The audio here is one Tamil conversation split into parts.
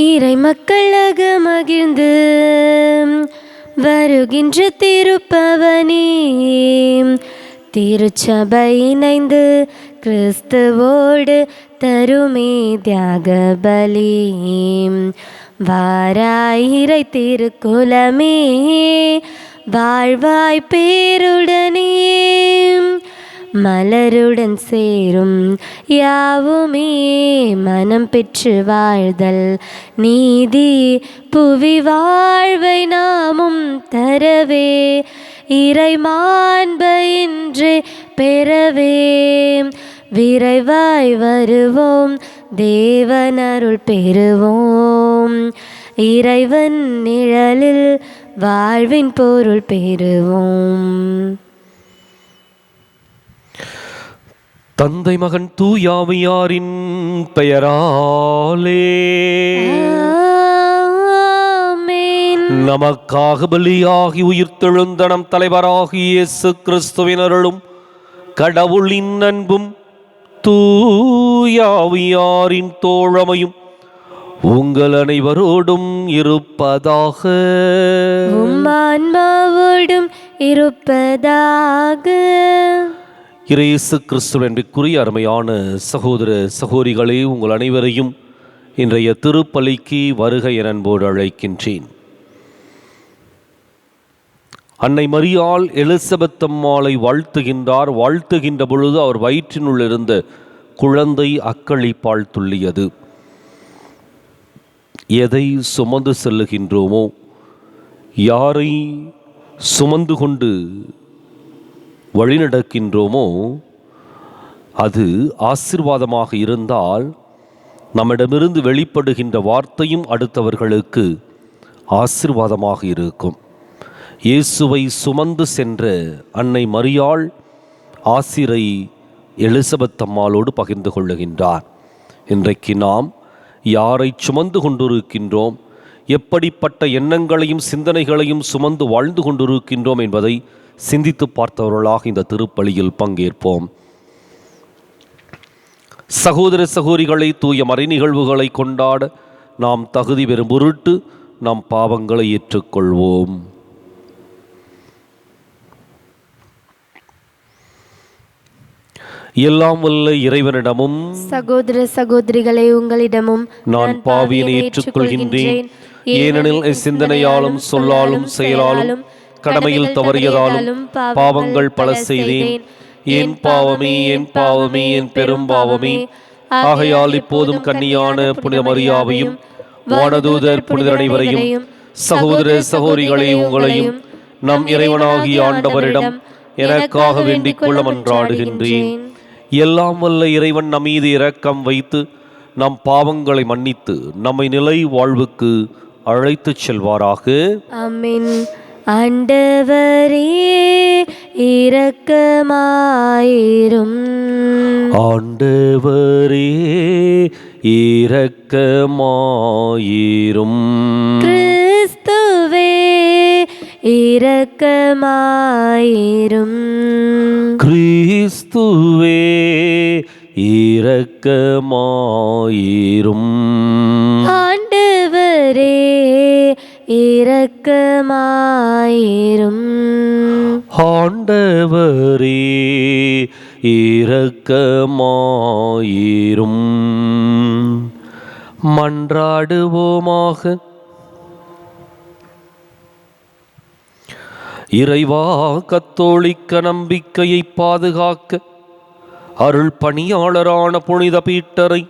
இறை மக்களாக மகிழ்ந்து வருகின்ற திருப்பவனே, திருச்சபை இணைந்து கிறிஸ்துவோடு தருமே தியாக பலி. வாராய் இறை திருக்குலமே, வாழ்வாய் பேருடனே, மலருடன் சேரும் யாவுமே மனம் பெற்று வாழ்தல் நீதி. புவி வாழ்வை நாமும் தரவே, இறை மாண்பை இன்றே பெறவே, விரைவாய் வருவோம் தேவன் அருள் பெறுவோம். இறைவன் நிழலில் வாழ்வின் பொருள் பெறுவோம். தந்தை மகன் தூயாவியாரின் பெயராலே நமக்காக பலியாகி உயிர்த்தெழுந்த நம் தலைவராகி இயேசு கிறிஸ்துவின் அருளும் கடவுளின் அன்பும் தூயாவியாரின் தோழமையும் உங்கள் அனைவரோடும் இருப்பதாக. ஆன்மாவோடும் இருப்பதாக. இயேசு கிறிஸ்துவின் அன்பிற்குரிய அருமையான சகோதர சகோதரிகளே, உங்கள் அனைவரையும் இன்றைய திருப்பலிக்கு வருகை என அன்போடு அழைக்கின்றேன். அன்னை மரியாள் எலிசபெத் அம்மாளை வாழ்த்துகின்றார். வாழ்த்துகின்ற பொழுது அவர் வயிற்றினுள் இருந்த குழந்தை அக்களிப்பால் துள்ளியது. எதை சுமந்து செல்லுகின்றோமோ, யாரை சுமந்து கொண்டு வழிநடக்கின்றோமோ, அது ஆசீர்வாதமாக இருந்தால் நம்மிடமிருந்து வெளிப்படுகின்ற வார்த்தையும் அடுத்தவர்களுக்கு ஆசீர்வாதமாக இருக்கும். இயேசுவை சுமந்து சென்ற அன்னை மரியாள் ஆசிரை எலிசபெத் அம்மாளோடு பகிர்ந்து கொள்ளுகின்றார். இன்றைக்கு நாம் யாரை சுமந்து கொண்டிருக்கின்றோம், எப்படிப்பட்ட எண்ணங்களையும் சிந்தனைகளையும் சுமந்து வாழ்ந்து கொண்டிருக்கின்றோம் என்பதை சிந்தித்து பார்த்தவர்களாக இந்த திருப்பலியில் பங்கேற்போம். சகோதர சகோதரிகளை தூய மறை நிகழ்வுகளை கொண்டாட நாம் தகுதி பெறும் பொருட்டு நாம் பாவங்களை ஏற்றுக்கொள்வோம். எல்லாம் வல்ல இறைவனிடமும் சகோதர சகோதரிகளை உங்களிடமும் நான் பாவியனை ஏற்றுக்கொள்கின்றேன். ஏனெனில் சிந்தனையாலும் சொல்லாலும் செயலாலும் கடமையில் தவறியதாலும் பாவங்கள் பல செய்தேன். என் பாவமே, என் பாவமே, என் பெரும் பாவமே. ஆகையால் இப்போதும் கன்னியான புனித மரியாவையும் வானதூதர் புனிதர் அனைவரையும் சகோதர சகோதரிகளை உங்களையும் நம் இறைவனாகிய ஆண்டவரிடம் எனக்காக வேண்டிக் கொள்ள மன்றாடுகின்றேன். எல்லாம் வல்ல இறைவன் நம் மீது இரக்கம் வைத்து நம் பாவங்களை மன்னித்து நம்மை நிலை வாழ்வுக்கு அழைத்துச் செல்வாராக. ஆமென். ஆண்டவரே இரக்கமாயிரும். ஆண்டவரே இரக்கமாயிரும். கிறிஸ்துவே இரக்கமாயிரும். கிறிஸ்துவே இரக்கமாயிரும். ஆண்டவரே இரக்கமாயிரும். ஆண்டவரே இரக்கமாயிரும். மன்றாடுவோமாக. இறைவா, கத்தோலிக்க நம்பிக்கையை பாதுகாக்க அருள் பணியாளரான புனித பீட்டரை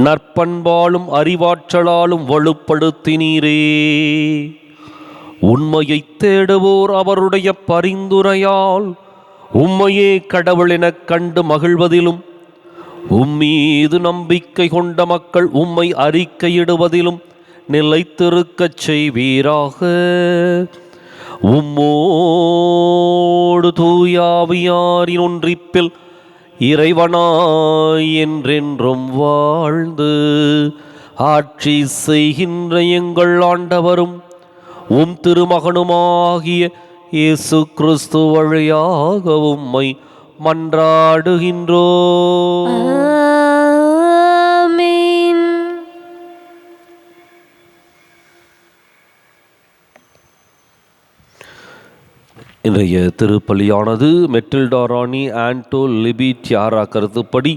நற்பண்பாலும் அறிவாற்றலாலும் வலுப்படுத்தினீரே. உண்மையை தேடுவோர் அவருடைய பரிந்துரையால் உம்மையே கடவுள் எனக் கண்டு மகிழ்வதிலும், உம்மீது நம்பிக்கை கொண்ட மக்கள் உம்மை அறிக்கையிடுவதிலும் நிலைத்திருக்கச் செய்வீராக. உம்மோடு தூயாவியாரின் ஒன்றிப்பில் இறைவனாய் என்றென்றும் வாழ்ந்து ஆட்சி செய்கின்ற எங்கள் ஆண்டவரும் உம் திருமகனுமாகிய இயேசு கிறிஸ்து வழியாக உம்மை மன்றாடுகின்றோம். ஆமென். இன்றைய திருப்பலியானது மெட்டில்டா ராணி ஆண்டோ லிபி தியாரா கருத்துப்படி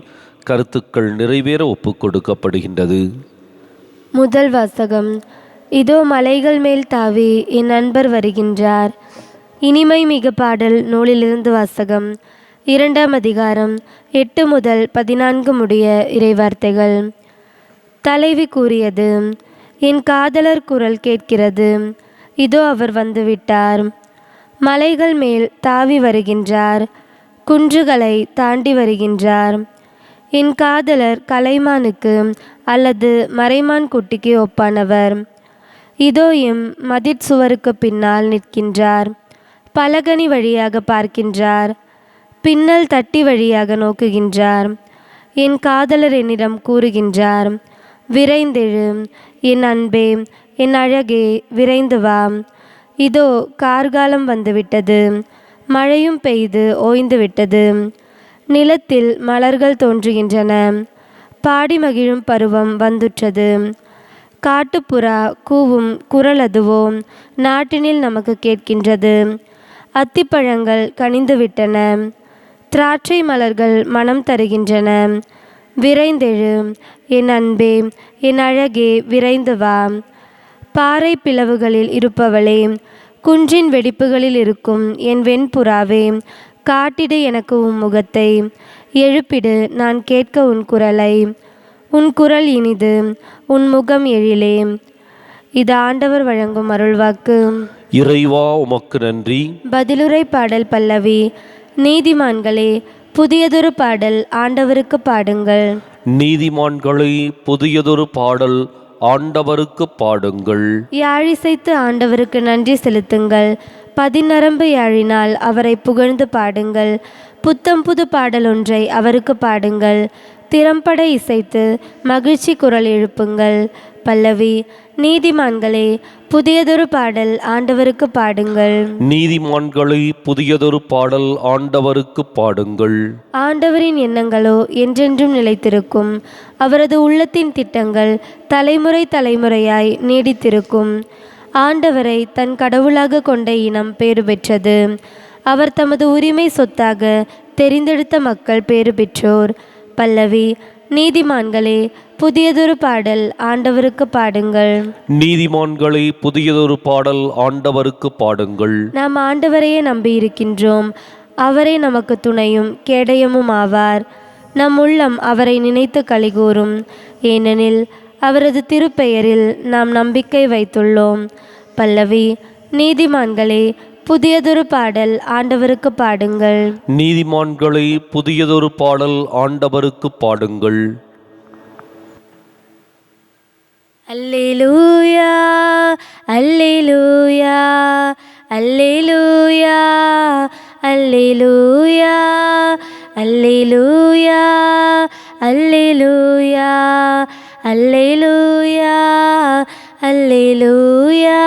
கருத்துக்கள் நிறைவேற ஒப்புக் கொடுக்கப்படுகின்றது. முதல் வாசகம். இதோ மலைகள் மேல் தாவி என் நண்பர் வருகின்றார். இனிமை மிகு பாடல் நூலிலிருந்து வாசகம். 2ஆம் அதிகாரம் 8 முதல் 14 முடிய இறைவார்த்தைகள். தலைவி கூறியது, என் காதலர் குரல் கேட்கிறது, இதோ அவர் வந்துவிட்டார். மலைகள் மேல் தாவி வருகின்றார், குன்றுகளை தாண்டி வருகின்றார். என் காதலர் கலைமானுக்கு அல்லது மறைமான் குட்டிக்கு ஒப்பானவர். இதோ எம் மதிற்சுவருக்கு பின்னால் நிற்கின்றார். பலகனி வழியாக பார்க்கின்றார், பின்னல் தட்டி வழியாக நோக்குகின்றார். என் காதலர் என்னிடம் கூறுகின்றார், விரைந்தெழு என் அன்பே, என் அழகே, விரைந்து வா. இதோ கார்காலம் வந்துவிட்டது, மழையும் பெய்து ஓய்ந்துவிட்டது. நிலத்தில் மலர்கள் தோன்றுகின்றன, பாடி மகிழும் பருவம் வந்துற்றது. காட்டுப்புறா கூவும் குரல் அதுவோ நாட்டினில் நமக்கு கேட்கின்றது. அத்திப்பழங்கள் கனிந்துவிட்டன, திராட்சை மலர்கள் மனம் தருகின்றன. விரைந்தெழு என் அன்பே, என் அழகே, விரைந்து வா. பாறை பிளவுகளில் இருப்பவளே, குன்றின் வெடிப்புகளில் இருக்கும் என் வெண்புறாவே, காட்டிடு எனக்கு உன் முகத்தை, எழுப்பிடு நான் கேட்க உன் குரலை. உன் குரல் இனிது, உன் முகம் எழிலே. இது ஆண்டவர் வழங்கும் அருள்வாக்கு. இறைவா உமக்கு நன்றி. பதிலுரை பாடல் பல்லவி. நீதிமான்களே, புதியதொரு பாடல் ஆண்டவருக்கு பாடுங்கள். நீதிமான்களை புதியதொரு பாடல் ஆண்டவருக்கு பாடுங்கள். யாழிசைத்து ஆண்டவருக்கு நன்றி செலுத்துங்கள். பதிநரம்பு யாழினால் அவரை புகழ்ந்து பாடுங்கள். புத்தம் புது பாடல் ஒன்றை அவருக்கு பாடுங்கள். திறம்பட இசைத்து மகிழ்ச்சி குரல் எழுப்புங்கள். பல்லவி. நீதிமான்களே, புதியதொரு பாடல் ஆண்டவருக்கு பாடுங்கள். நீதிமான்களை புதியதொரு பாடல் ஆண்டவருக்கு பாடுங்கள். ஆண்டவரின் எண்ணங்களோ என்றென்றும் நிலைத்திருக்கும். அவரது உள்ளத்தின் திட்டங்கள் தலைமுறை தலைமுறையாய் நீடித்திருக்கும். ஆண்டவரை தன் கடவுளாக கொண்ட இனம் பேறு பெற்றது. அவர் தமது உரிமை சொத்தாக தெரிந்தெடுத்த மக்கள் பேறு பெற்றோர். பல்லவி. நீதிமான்களே, புதியதொரு பாடல் ஆண்டவருக்கு பாடுங்கள். நீதிமான்களை புதியதொரு பாடல் ஆண்டவருக்கு பாடுங்கள். நாம் ஆண்டவரையே நம்பியிருக்கின்றோம். அவரே நமக்கு துணையும் கேடயமும் ஆவார். நம் உள்ளம் அவரை நினைத்து களிகூரும். ஏனெனில் அவரது திருப்பெயரில் நாம் நம்பிக்கை வைத்துள்ளோம். பல்லவி. நீதிமான்களே, புதியதொரு பாடல் ஆண்டவருக்கு பாடுங்கள். நீதிமான்களை புதியதொரு பாடல் ஆண்டவருக்கு பாடுங்கள். அல்லேலூயா, அல்லேலூயா, அல்லேலூயா, அல்லேலூயா, அல்லேலூயா, அல்லேலூயா, அல்லேலூயா, அல்லேலூயா.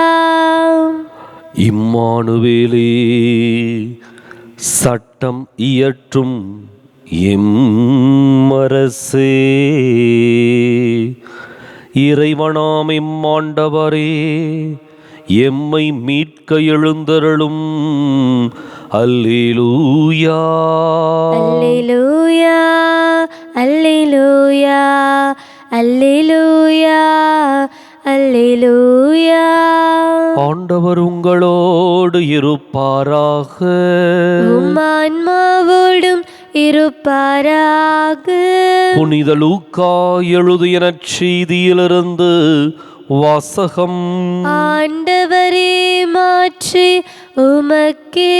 இம்மானுவேலே, சட்டம் இயற்றும் எம்மரசே, இறைவனாம் எம்மாண்டவரே, எம்மை மீட்க எழுந்தருளும். அல்லேலூயா, அல்லேலூயா, அல்லேலூயா, அல்லேலூயா, அல்லேலூயா. ஆண்டவர் உங்களோடு இருப்பாராக. உம் ஆன்மாவோடும் இருப்பாராக. புனித லூக்கா எழுதிய நற்செய்தியிலிருந்து வாசகம். ஆண்டவரே, மாற்றி உமக்கே.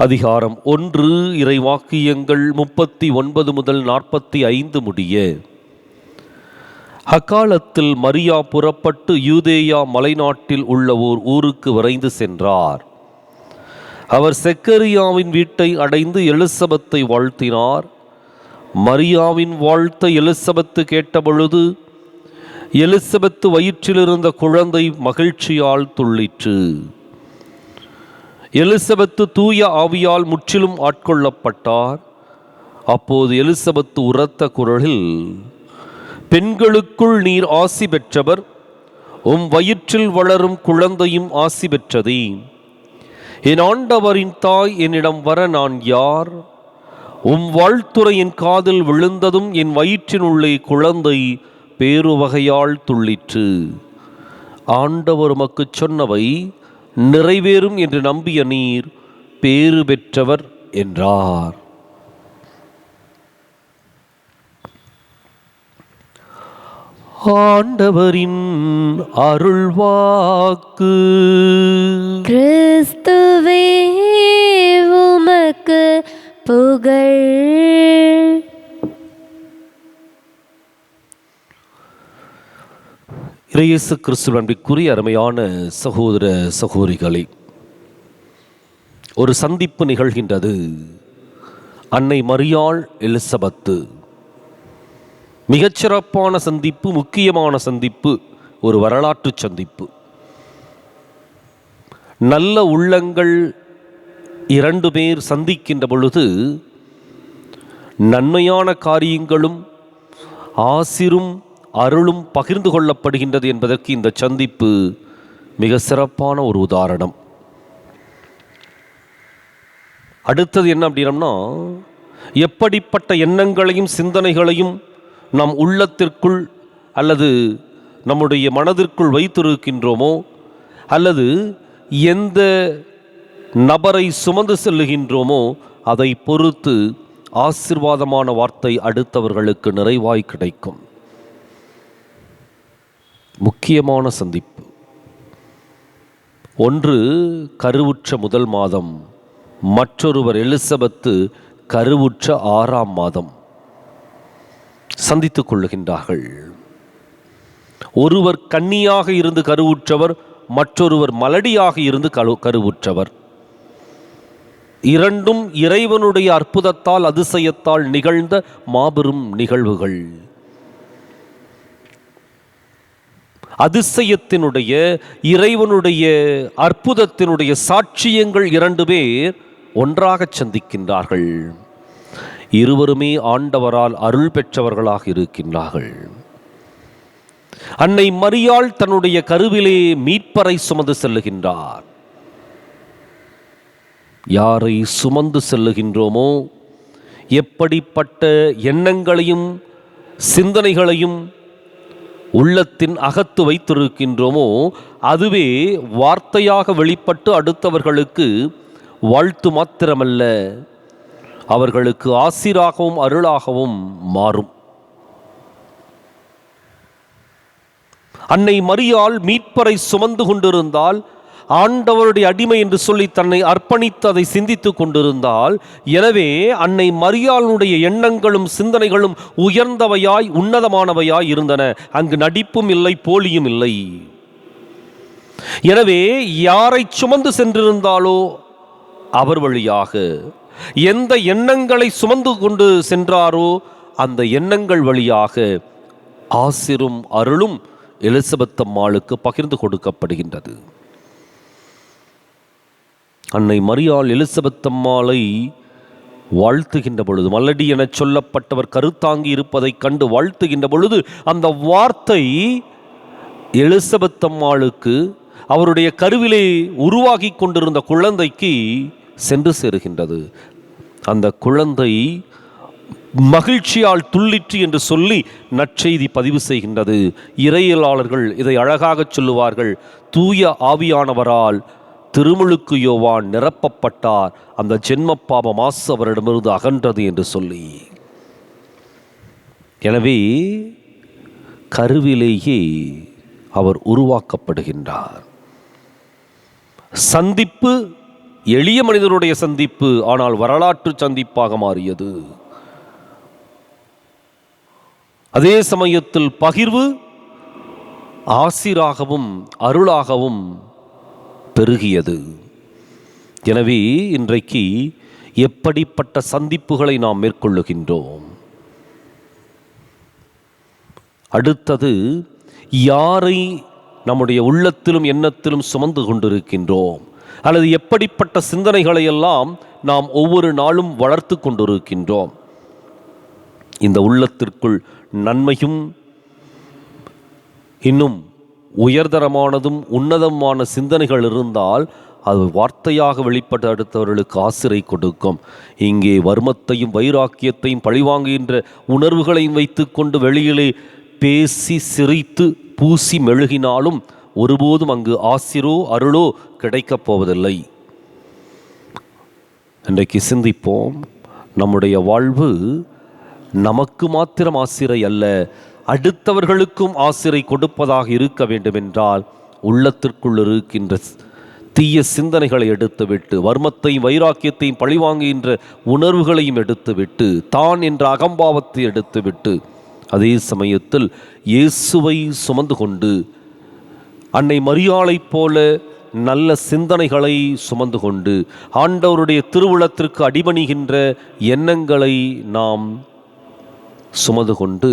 அதிகாரம் 1. இறைவாக்கியங்கள் 39 முதல் 45 முடிய. அக்காலத்தில் மரியா புறப்பட்டு யூதேயா மலைநாட்டில் உள்ள ஓர் ஊருக்கு விரைந்து சென்றார். அவர் செக்கரியாவின் வீட்டை அடைந்து எலிசபெத்தை வாழ்த்தினார். மரியாவின் வாழ்த்தை எலிசபெத்து கேட்டபொழுது எலிசபெத்து வயிற்றிலிருந்த குழந்தை மகிழ்ச்சியால் துள்ளிற்று. எலிசபெத்து தூய ஆவியால் முற்றிலும் ஆட்கொள்ளப்பட்டார். அப்போது எலிசபெத்து உரத்த குரலில், பெண்களுக்குள் நீர் ஆசி பெற்றவர், உம் வயிற்றில் வளரும் குழந்தையும் ஆசி பெற்றதே. என் ஆண்டவரின் தாய் என்னிடம் வர நான் யார்? உம் வாழ்த்துரை என் காதில் விழுந்ததும் என் வயிற்றினுள்ளே குழந்தை பேருவகையால் துள்ளிற்று. ஆண்டவர் உமக்கு சொன்னவை நிறைவேறும் என்று நம்பிய நீர் பேறு பெற்றவர் என்றார். ஆண்டவரின் அருள்வாக்கு. கிறிஸ்துவே உமக்கு புகழ். இயேசு கிறிஸ்துவின் அன்பிற்குரிய அருமையான சகோதர சகோதரிகளே, ஒரு சந்திப்பு நிகழ்கின்றது. அன்னை மரியாள் எலிசபெத்து. மிகச்சிறப்பான சந்திப்பு, முக்கியமான சந்திப்பு, ஒரு வரலாற்று சந்திப்பு. நல்ல உள்ளங்கள் இரண்டு பேர் சந்திக்கின்ற பொழுது நன்மையான காரியங்களும் ஆசிரும் அருளும் பகிர்ந்து கொள்ளப்படுகின்றது என்பதற்கு இந்த சந்திப்பு மிக சிறப்பான ஒரு உதாரணம். அடுத்தது என்ன அப்படின்னம்னா, எப்படிப்பட்ட எண்ணங்களையும் சிந்தனைகளையும் நம் உள்ளத்திற்குள் அல்லது நம்முடைய மனதிற்குள் வைத்திருக்கின்றோமோ, அல்லது எந்த நபரை சுமந்து செல்லுகின்றோமோ அதை பொறுத்து ஆசீர்வாதமான வார்த்தை அடுத்தவர்களுக்கு நிறைவாய் கிடைக்கும். முக்கியமான சந்திப்பு. ஒன்று கருவுற்ற முதல் மாதம், மற்றொருவர் எலிசபெத்து கருவுற்ற 6ஆம் மாதம் சந்தித்துக் கொள்ளுகின்றார்கள். ஒருவர் கன்னியாக இருந்து கருவுற்றவர், மற்றொருவர் மலடியாக இருந்து கருவுற்றவர். இரண்டும் இறைவனுடைய அற்புதத்தால் அதிசயத்தால் நிகழ்ந்த மாபெரும் நிகழ்வுகள். அதிசயத்தினுடைய இறைவனுடைய அற்புதத்தினுடைய சாட்சியங்கள் இரண்டு பேர் ஒன்றாக சந்திக்கின்றார்கள். இருவருமே ஆண்டவரால் அருள் பெற்றவர்களாக இருக்கின்றார்கள். அன்னை மரியாள் தன்னுடைய கருவிலே மீட்பரை சுமந்து செல்லுகின்றார். யாரை சுமந்து செல்லுகின்றோமோ, எப்படிப்பட்ட எண்ணங்களையும் சிந்தனைகளையும் உள்ளத்தின் அகத்து வைத்திருக்கின்றோமோ அதுவே வார்த்தையாக வெளிப்பட்டு அடுத்தவர்களுக்கு வாழ்த்து மாத்திரமல்ல, அவர்களுக்கு ஆசீராகவும் அருளாகவும் மாறும். அன்னை மரியாள் மீட்பரை சுமந்து கொண்டிருந்தால், ஆண்டவருடைய அடிமை என்று சொல்லி தன்னை அர்ப்பணித்து அதை சிந்தித்துக் கொண்டிருந்தால், எனவே அன்னை மரியாளுடைய எண்ணங்களும் சிந்தனைகளும் உயர்ந்தவையாய் உன்னதமானவையாய் இருந்தன. அங்கு நடிப்பும் இல்லை, போலியும் இல்லை. எனவே யாரை சுமந்து சென்றிருந்தாலோ அவர் வழியாக, எந்த எண்ணங்களை சுமந்து கொண்டு சென்றாரோ அந்த எண்ணங்கள் வழியாக ஆசிரும் அருளும் எலிசபெத் அம்மாளுக்கு பகிர்ந்து கொடுக்கப்படுகின்றது. அன்னை மரியாள் எலிசபெத் அம்மாளை வாழ்த்துகின்ற பொழுது, மலடி என சொல்லப்பட்டவர் கருத்தாங்கி இருப்பதை கண்டு வாழ்த்துகின்ற பொழுது, அந்த வார்த்தை எலிசபெத் அம்மாளுக்கு அவருடைய கருவிலே உருவாகி கொண்டிருந்த குழந்தைக்கு சென்று சேருகின்றது. அந்த குழந்தை மகிழ்ச்சியால் துள்ளிற்று என்று சொல்லி நற்செய்தி பதிவு செய்கின்றது. இறையியலாளர்கள் இதை அழகாக சொல்லுவார்கள். தூய ஆவியானவரால் திருமுழுக்கு யோவான் நிரப்பப்பட்டார், அந்த ஜென்ம பாவ மாசு அவரிடமிருந்து அகன்றது என்று சொல்லி. எனவே கருவிலேயே அவர் உருவாக்கப்படுகின்றார். சந்திப்பு எளிய மனிதருடைய சந்திப்பு, ஆனால் வரலாற்று சந்திப்பாக மாறியது. அதே சமயத்தில் பகிர்வு ஆசிராகவும் அருளாகவும் பெருகியது. எனவே இன்றைக்கு எப்படிப்பட்ட சந்திப்புகளை நாம் மேற்கொள்ளுகின்றோம்? அடுத்தது, யாரை நம்முடைய உள்ளத்திலும் எண்ணத்திலும் சுமந்து கொண்டிருக்கின்றோம், அல்லது எப்படிப்பட்ட சிந்தனைகளை எல்லாம் நாம் ஒவ்வொரு நாளும் வளர்த்து கொண்டிருக்கின்றோம்? இந்த உள்ளத்திற்குள் நன்மையும் இன்னும் உயர்தரமானதும் உன்னதமான சிந்தனைகள் இருந்தால் அது வார்த்தையாக வெளிப்பட்ட அடுத்தவர்களுக்கு ஆசிரை கொடுக்கும். இங்கே வர்மத்தையும் வைராக்கியத்தையும் பழிவாங்குகின்ற உணர்வுகளையும் வைத்து கொண்டு வெளியிலே பேசி சிரித்து பூசி மெழுகினாலும் ஒருபோதும் அங்கு ஆசிரோ அருளோ கிடைக்கப் போவதில்லை. இன்றைக்கு சிந்திப்போம். நம்முடைய வாழ்வு நமக்கு மாத்திரம் ஆசிரை அல்ல, அடுத்தவர்களுக்கும் ஆசிரை கொடுப்பதாக இருக்க வேண்டுமென்றால் உள்ளத்திற்குள் இருக்கின்ற தீய சிந்தனைகளை எடுத்துவிட்டு, வர்மத்தையும் வைராக்கியத்தையும் பழிவாங்குகின்ற உணர்வுகளையும் எடுத்துவிட்டு, தான் என்ற அகம்பாவத்தை எடுத்துவிட்டு, அதே சமயத்தில் இயேசுவை சுமந்து கொண்டு அன்னை மரியாளைப் போல நல்ல சிந்தனைகளை சுமந்து கொண்டு ஆண்டவருடைய திருவுளத்திற்கு அடிபணிகின்ற எண்ணங்களை நாம் சுமந்து கொண்டு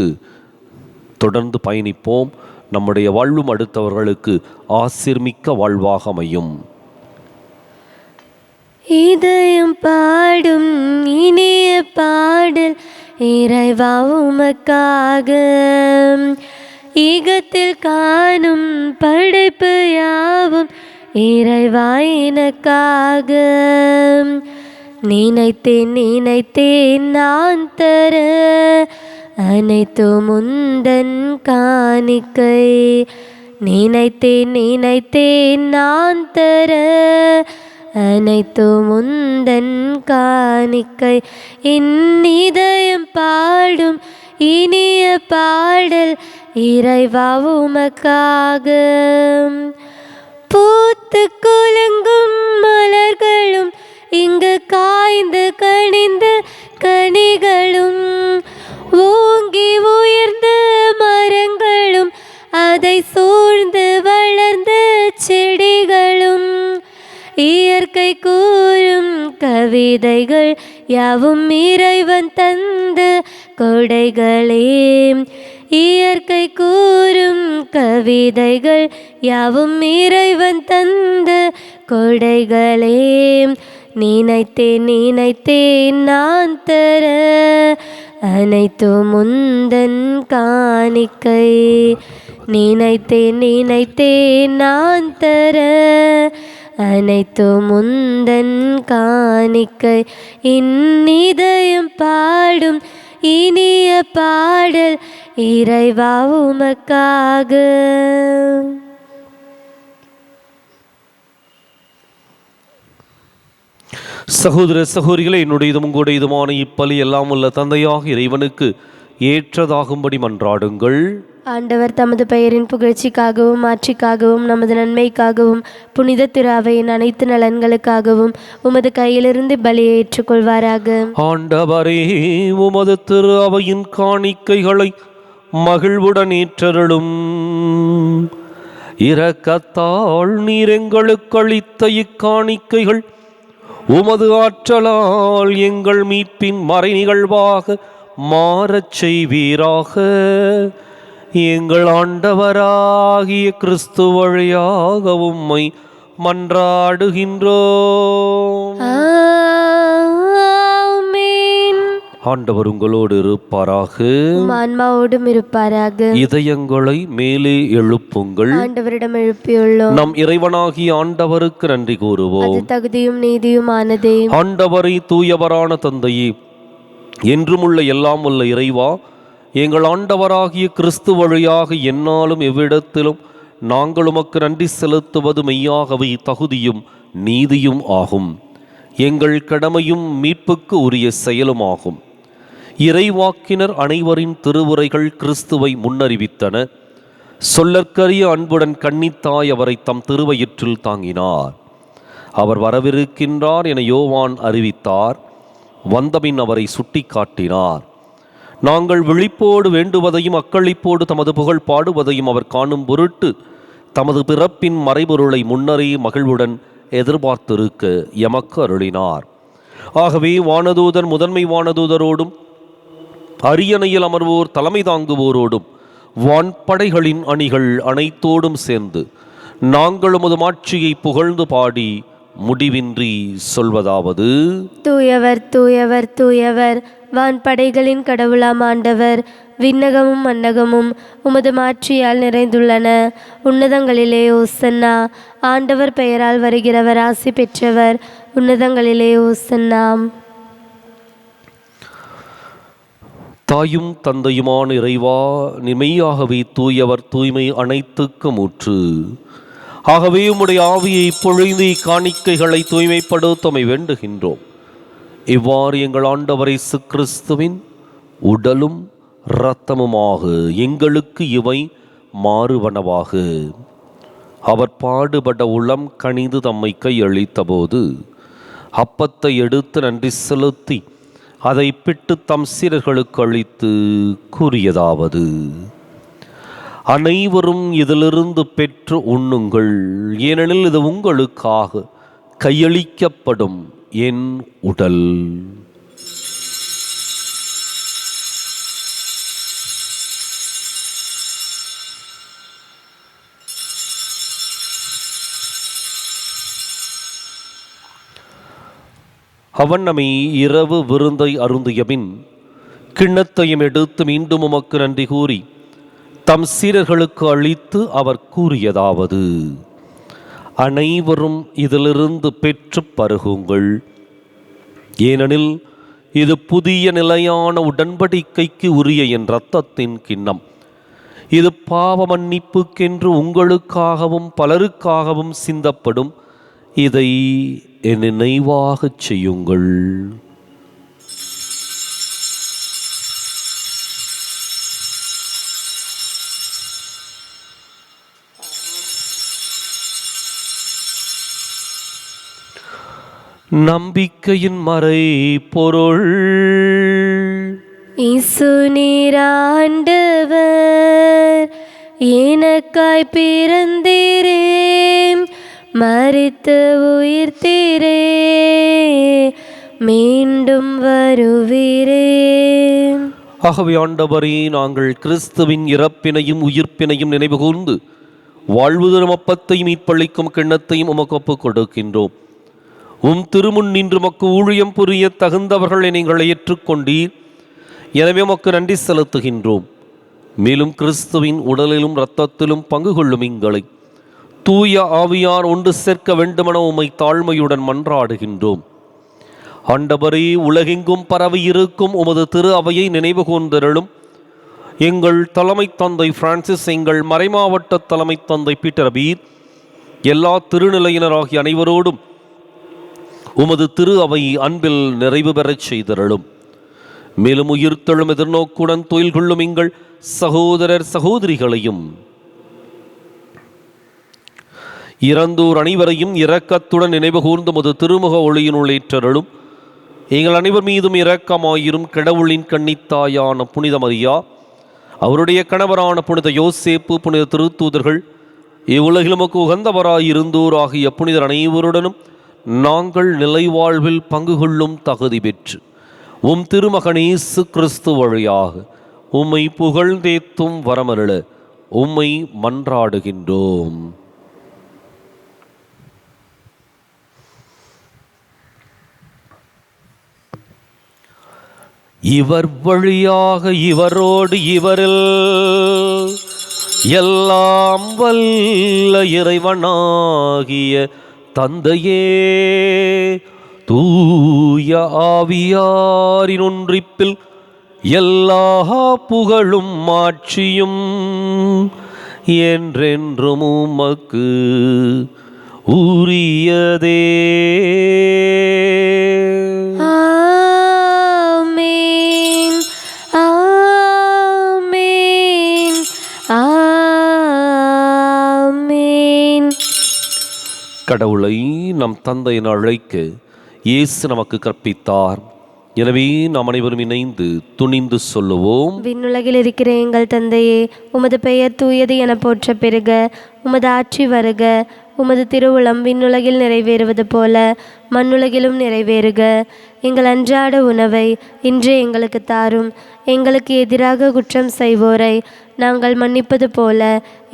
தொடர்ந்து பயணிப்போம். நம்முடைய வாழ்வும் அடுத்தவர்களுக்கு ஆசீர்மிக்க வாழ்வாக அமையும். இதயம் பாடும் இனிய பாடல் இறைவா உமக்காக, ஈகத்தில் காணும் படைப்பு யாவும் இறைவா எனக்காக. நினைத்தேன் நினைத்தேன் நான் தர அனைத்தும் முந்தன் காணிக்கை, நினைத்தேன் நினைத்தேன் நான் தர அனைத்தும் முந்தன் காணிக்கை. என் இதயம் பாடும் இனிய பாடல் இறைவா உமக்காக. பூத்து குலுங்கும் மலர்களும் இங்கு காய்ந்து கனிந்த கனிகளும், ஓங்கி உயர்ந்த மரங்களும் அதை சூழ்ந்து வளர்ந்த செடிகளும், இயற்கை கூறும் கவிதைகள் யாவும் இறைவன் தந்த கொடைகளே, இயற்கை கூறும் கவிதைகள் யாவும் இறைவன் தந்த கொடைகளே. நினைத்தேன் நினைத்தேன் நான் தர அனைத்தும் முந்தன் காணிக்கை, நினைத்தேன் நினைத்தேன் நான் தர அனைத்தும் முந்தன் காணிக்கை. இதயம் பாடும் இனிய பாடல் இறைவா உமக்காக. சகோதர சகோதரிகளை, என்னுடையதும் உங்களுடையதுமான இப்பலி எல்லாம் உள்ள தந்தையாக இறைவனுக்கு ஏற்றதாகும்படி மன்றாடுங்கள். ஆண்டவர் தமது பெயரின் புகழ்ச்சிக்காகவும் மாட்சிக்காகவும் நமது நன்மைக்காகவும் புனித திரு அவையின் அனைத்து நலன்களுக்காகவும் உமது கையிலிருந்து பலியை ஏற்றுக்கொள்வாராக. ஆண்டவரே, உமது திரு அவையின் காணிக்கைகளை மகிழ்வுடன் ஏற்றருளும். இரக்கத்தால் நீர் எங்களுக்கு அளித்த இக்காணிக்கைகள் உமது ஆற்றலால் எங்கள் மீட்பின் மறை நிகழ்வாக மாறச் செய்வீராக. எங்கள் ஆண்டவராகிய கிறிஸ்து வழியாக உம்மை மன்றாடுகின்றோம். ஆண்டவர் உங்களோடு இருப்பாராக, ஆன்மாவோடும் இருப்பாராக. இதயங்களை மேலே எழுப்புங்கள், ஆண்டவரிடம் எழுப்பியுள்ளோம். நம் இறைவனாகிய ஆண்டவருக்கு நன்றி கூறுவோம். அது தகுதியும் நீதியுமானதே. ஆண்டவரை தூயவரான தந்தையே, என்றுமுள்ள எல்லாம் உள்ள இறைவா, எங்கள் ஆண்டவராகிய கிறிஸ்து வழியாக எந்நாளும் எவ்விடத்திலும் நாங்கள் உமக்கு நன்றி செலுத்துவது மெய்யாகவே தகுதியும் நீதியும் ஆகும். எங்கள் கடமையும் மீட்புக்கு உரிய செயலுமாகும். இறைவாக்கினர் அனைவரின் திருவுரைகள் கிறிஸ்துவை முன்னறிவித்தன. சொல்லற்கரிய அன்புடன் கன்னித்தாய் அவரை தம் திருவயிற்றில் தாங்கினார். அவர் வரவிருக்கின்றார் என யோவான் அறிவித்தார். வந்தபின் அவரை சுட்டி காட்டினார். நாங்கள் விழிப்போடு வேண்டுவதையும் அக்களிப்போடு தமது புகழ் பாடுவதையும் அவர் காணும் பொருட்டு தமது பிறப்பின் மறைபொருளை முன்னரே மகிழ்வுடன் எதிர்பார்த்திருக்க எமக்கு அருளினார். ஆகவே வானதூதர் முதன்மை வானதூதரோடும் அரியணையில் அமர்வோர் தலைமை தாங்குவோரோடும் வான்படைகளின் அணிகள் அனைத்தோடும் சேர்ந்து நாங்கள் உமது மாட்சியை புகழ்ந்து பாடி முடிவின்றி சொல்வதாவது: தூயவர் தூயவர் தூயவர், வான்படைகளின் கடவுளாம் ஆண்டவர், விண்ணகமும் மன்னகமும் உமது மாட்சியால் நிறைந்துள்ளன. உன்னதங்களிலே ஓசன்னா. ஆண்டவர் பெயரால் வருகிறவர் ஆசி பெற்றவர். உன்னதங்களிலே ஓசன்னா. தாயும் தந்தையுமான இறைவா, நிமையாகவே தூயவர், தூய்மை அனைத்துக்கும் ஊற்று. ஆகவே உம்முடைய ஆவியை பொழிந்து காணிக்கைகளை தூய்மைப்படுத்தமை வேண்டுகின்றோம். இவ்வாறு எங்கள் ஆண்டவர் இயேசு கிறிஸ்துவின் உடலும் இரத்தமுமாக எங்களுக்கு இவை மாறுவனவாக. அவர் பாடுபட உளம் கனிந்து தம்மை கையளித்த போது அப்பத்தை எடுத்து நன்றி செலுத்தி அதை பிட்டு தம் சீடர்களுக்கு அளித்து கூறியதாவது: அனைவரும் இதிலிருந்து பெற்று உண்ணுங்கள், ஏனெனில் இது உங்களுக்காக கையளிக்கப்படும் என் உடல். அவன் நம்மை இரவு விருந்தை அருந்தியபின் கிண்ணத்தையும் எடுத்து மீண்டும் உமக்கு நன்றி கூறி தம் சீடர்களுக்கு அளித்து அவர் கூறியதாவது: அனைவரும் இதிலிருந்து பெற்று பருகுங்கள், ஏனெனில் இது புதிய நிலையான உடன்படிக்கைக்கு உரிய என் இரத்தத்தின் கிண்ணம். இது பாவ மன்னிப்புக்கென்று உங்களுக்காகவும் பலருக்காகவும் சிந்தப்படும். இதை என் நினைவாகச் செய்யுங்கள். நம்பிக்கையின் மறை பொருள். இயேசு நீர் ஆண்டவர், எனக்காய் பிறந்தீரே, மரித்து உயிர்த்தீரே, மீண்டும் வருவீரே. ஆகவே ஆண்டவரே, நாங்கள் கிறிஸ்துவின் இறப்பினையும் உயிர்ப்பினையும் நினைவு கூர்ந்து வாழ்வு தரும் அப்பத்தையும் மீட்பளிக்கும் கிண்ணத்தையும் உமக்கு ஒப்புக் கொடுக்கின்றோம். உம் திருமுன் நின்று உமக்கு ஊழியம் புரிய தகுந்தவர்களை நீங்கள் ஏற்றுக்கொண்டீர். எனவே உமக்கு நன்றி செலுத்துகின்றோம். மேலும் கிறிஸ்துவின் உடலிலும் இரத்தத்திலும் பங்கு கொள்ளும் எங்களை தூய ஆவியார் ஒன்று சேர்க்க வேண்டுமென உம்மை தாழ்மையுடன் மன்றாடுகின்றோம். ஆண்டவரே, உலகெங்கும் பரவி இருக்கும் உமது திரு அவையை நினைவு கூர்ந்தருளும். எங்கள் தலைமை தந்தை பிரான்சிஸ், எங்கள் மறைமாவட்ட தலைமை தந்தை பீட்டர் பீர், எல்லா திருநிலையினராகிய அனைவரோடும் உமது திரு அவை அன்பில் நிறைவு பெறச் செய்தருளும். மேலும் உயிர்த்தெழும் எதிர்நோக்குடன் தொழில் கொள்ளும் எங்கள் சகோதரர் சகோதரிகளையும் இறந்தோர் அனைவரையும் இரக்கத்துடன் நினைவு கூர்ந்து உமது திருமுக ஒளியினுள் ஏற்றருளும். எங்கள் அனைவர் மீதும் இரக்கமாயிரும். கடவுளின் கன்னித்தாயான புனித மரியா, அவருடைய கணவரான புனித யோசேப்பு, புனித திருத்தூதர்கள், இவ்வுலகில் உமக்கு உகந்தவராயிருந்தோர் ஆகிய புனிதர் அனைவருடனும் நாங்கள் நிலைவாழ்வில் பங்கு கொள்ளும் தகுதி பெற்று உம் திருமகன் இயேசு கிறிஸ்து வழியாக உம்மை புகழ்ந்தேத்தும் வரமருள உம்மை மன்றாடுகின்றோம். இவர் வழியாக இவரோடு இவரில் எல்லாம் வல்ல இறைவனாகிய தந்தையே, தூய ஆவியாரின் ஒன்றிப்பில் எல்லா புகழும் மாட்சியும் என்றென்றும் உமக்கு உரியதே. கடவுளை நம் தந்தை என அழைக்க இயேசு நமக்கு கற்பித்தார். எனவே நாம் அனைவரும் இணைந்து துணிந்து சொல்லுவோம்: விண்ணுலகில் இருக்கிற எங்கள் தந்தையே, உமது பெயர் தூயது என போற்ற பெறுக. உமது ஆட்சி வருக. உமது திருவுளம் விண்ணுலகில் நிறைவேறுவது போல மண்ணுலகிலும் நிறைவேறுக. எங்கள் அன்றாட உணவை இன்று எங்களுக்கு தாரும். எங்களுக்கு எதிராக குற்றம் செய்வோரை நாங்கள் மன்னிப்பது போல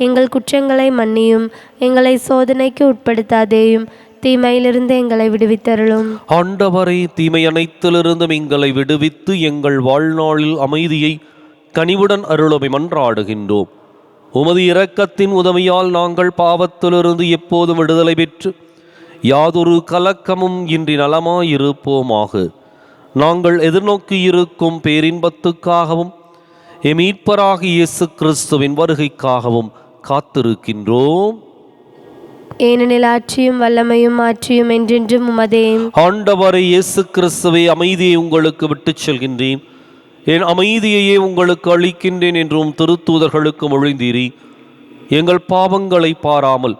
எங்கள் குற்றங்களை மன்னியும். எங்களை சோதனைக்கு உட்படுத்தாதேயும், தீமையிலிருந்து எங்களை விடுவித்தருளும். ஆண்டவரே, தீமை அனைத்திலிருந்தும் எங்களை விடுவித்து எங்கள் வாழ்நாளில் அமைதியை கனிவுடன் அருளுமை மன்றாடுகின்றோம். உமது இரக்கத்தின் உதவியால் நாங்கள் பாவத்திலிருந்து எப்போதும் விடுதலை பெற்று யாதொரு கலக்கமும் இன்றி நலமாயிருப்போமாக. நாங்கள் எதிர்நோக்கி இருக்கும் பேரின்பத்துக்காகவும் மீட்பராகிய இயேசு கிறிஸ்துவின் வருகைக்காகவும் காத்திருக்கின்றோம். ஏனெனில் ஆட்சியும் வல்லமையும் ஆட்சியும் என்றென்றும் உமதே. ஆண்டவரே இயேசு கிறிஸ்துவே, அமைதியை உங்களுக்கு விட்டுச் செல்கின்றேன், என் அமைதியையே உங்களுக்கு அளிக்கின்றேன் என்றும் திருத்தூதர்களுக்கு மொழிந்தீரே. எங்கள் பாவங்களை பாராமல்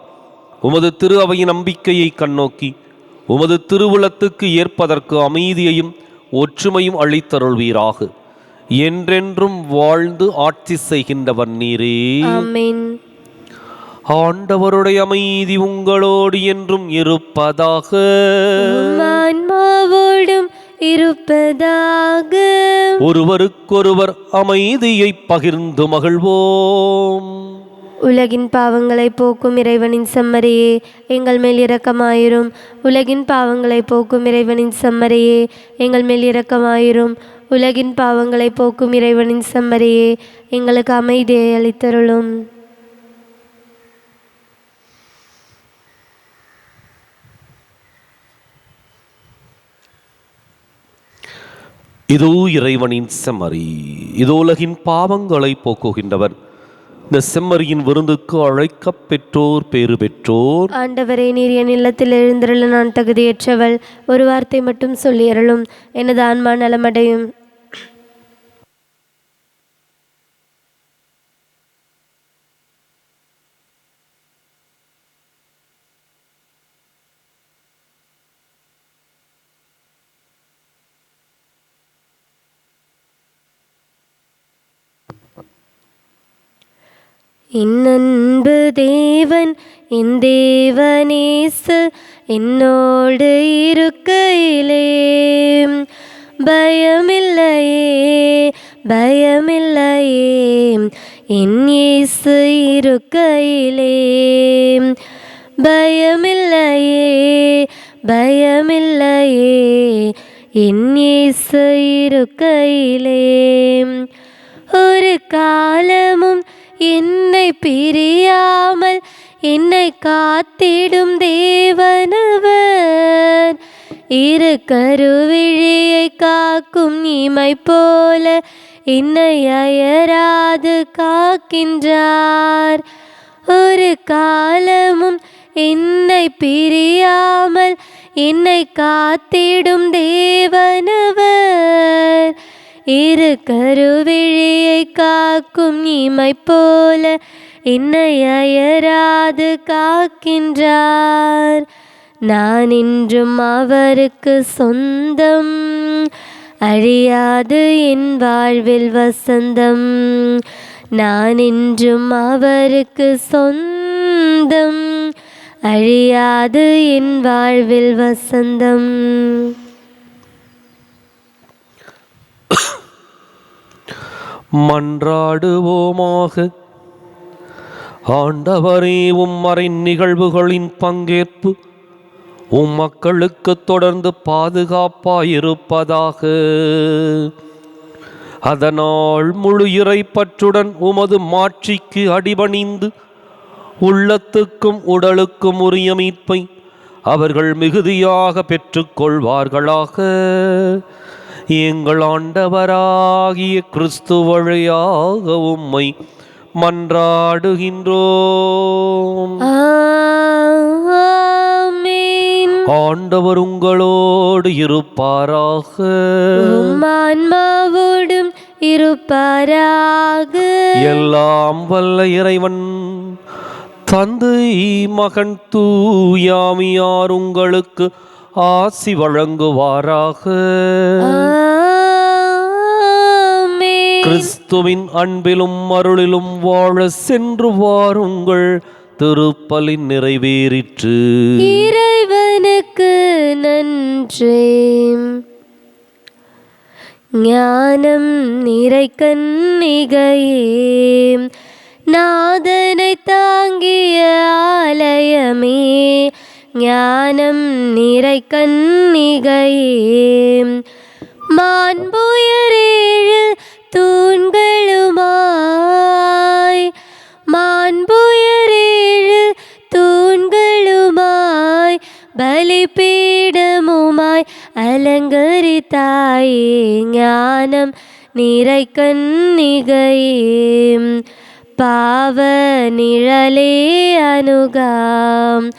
உமது திரு அவையின் நம்பிக்கையை கண்ணோக்கி உமது திருவுளத்துக்கு ஏற்பதற்கு அமைதியையும் ஒற்றுமையும் அளித்தருள்வீராக. என்றென்றும் வாழ்ந்து ஆட்சி செய்கின்றவர் நீரே. ஆமென். ஆண்டவருடைய அமைதி உங்களோடு என்றும் இருப்பதாக. ஆன்மாவோடும் இருப்பதாக. ஒருவருக்கொருவர் அமைதியை பகிர்ந்து மகிழ்வோம். உலகின் பாவங்களை போக்கும் இறைவனின் செம்மறியே, எங்கள் மேல் இரக்கமாயிரும். உலகின் பாவங்களை போக்கும் இறைவனின் செம்மறியே, எங்கள் மேல் இரக்கமாயிரும். உலகின் பாவங்களை போக்கும் இறைவனின் செம்மறியே, எங்களுக்கு அமைதியை அளித்தருளும். இதோ இறைவனின் செம்மறி, இதோ உலகின் பாவங்களை போக்குகின்றவர். இந்த செம்மறியின் விருந்துக்கு அழைக்கப் பெற்றோர் பேறு பெற்றோர். ஆண்டவரே, நீர் என் இல்லத்தில் எழுந்திருள நான் தகுதியற்றவள். ஒரு வார்த்தை மட்டும் சொல்லி அருளும், எனது ஆன்மா நலமடையும். என் அன்பு தேவன், என் தேவனேசு என்னோடு இருக்கையிலே பயமில்லையே, பயமில்லையே. என் இயேசு இருக்கையிலே பயமில்லையே, பயமில்லையே. என் இயேசு இருக்கையிலே ஒரு காலமும் என்னை பிரியாமல் என்னை காத்திடும் தேவனவர். இரு கருவிழியை காக்கும் இமை போல என்னை அயராது காக்கின்றார். ஒரு காலமும் என்னை பிரியாமல் என்னை காத்திடும் தேவனவர். இரு கருவிழியை காக்கும் இமை போல என்னை அயராது காக்கின்றார். நான் இன்றும் அவருக்கு சொந்தம், அழியாது என் வாழ்வில் வசந்தம். நான் இன்றும் அவருக்கு சொந்தம், அழியாது என் வாழ்வில் வசந்தம். மன்றாடுவோமாக. ஆண்டவரே, உம்மறை நிகழ்வுகளின் பங்கேற்பு மக்களுக்கு தொடர்ந்து பாதுகாப்பாயிருப்பதாக. அதனால் முழு இறைப்பற்றுடன் உமது மாட்சிக்கு அடிபணிந்து உள்ளத்துக்கும் உடலுக்கும் உரிய மீட்பை அவர்கள் மிகுதியாக பெற்றுக்கொள்வார்களாக. எங்கள் ஆண்டவராகிய கிறிஸ்து வழியாக உம்மை மன்றாடுகின்றோம். ஆமென். ஆண்டவர் உங்களோடு இருப்பாராக. ஆன்மாவோடும் இருப்பாராக. எல்லாம் வல்ல இறைவன் தந்தை, மகன், தூயாமியார் உங்களுக்கு ஆசி வழங்குவாராக. கிறிஸ்துவின் அன்பிலும் அருளிலும் வாழ சென்று வாருங்கள். திருப்பலின் நிறைவேறிற்று. இறைவனுக்கு நன்றி. ஞானம் நிறை கன்னிகையே, நாதனை தாங்கிய ஆலயமே, ஞானம் நிறை கன்னிகையே. மாண்புயரேழு தூண்களுமாய் மாண்புயரேழு தூண்களுமாய் பலிபீடமுமாய் அலங்கரித்தாயே. ஞானம் நிறை கன்னிகையே. பாவ நிழலே அணுகாம்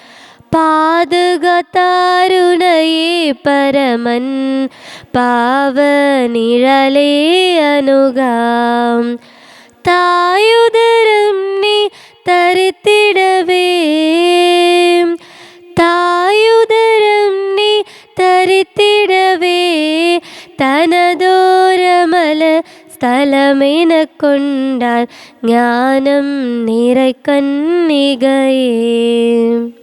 பாதுகாத்தாருணையே பரமன். பாவ நிழலே அணுகாம் தாயுதரம் நீ தரித்திடவே. தாயுதரம் நீ தரித்திடவே தனதோரமல ஸ்தலமென கொண்டார். ஞானம் நிறை கன்னிகையே.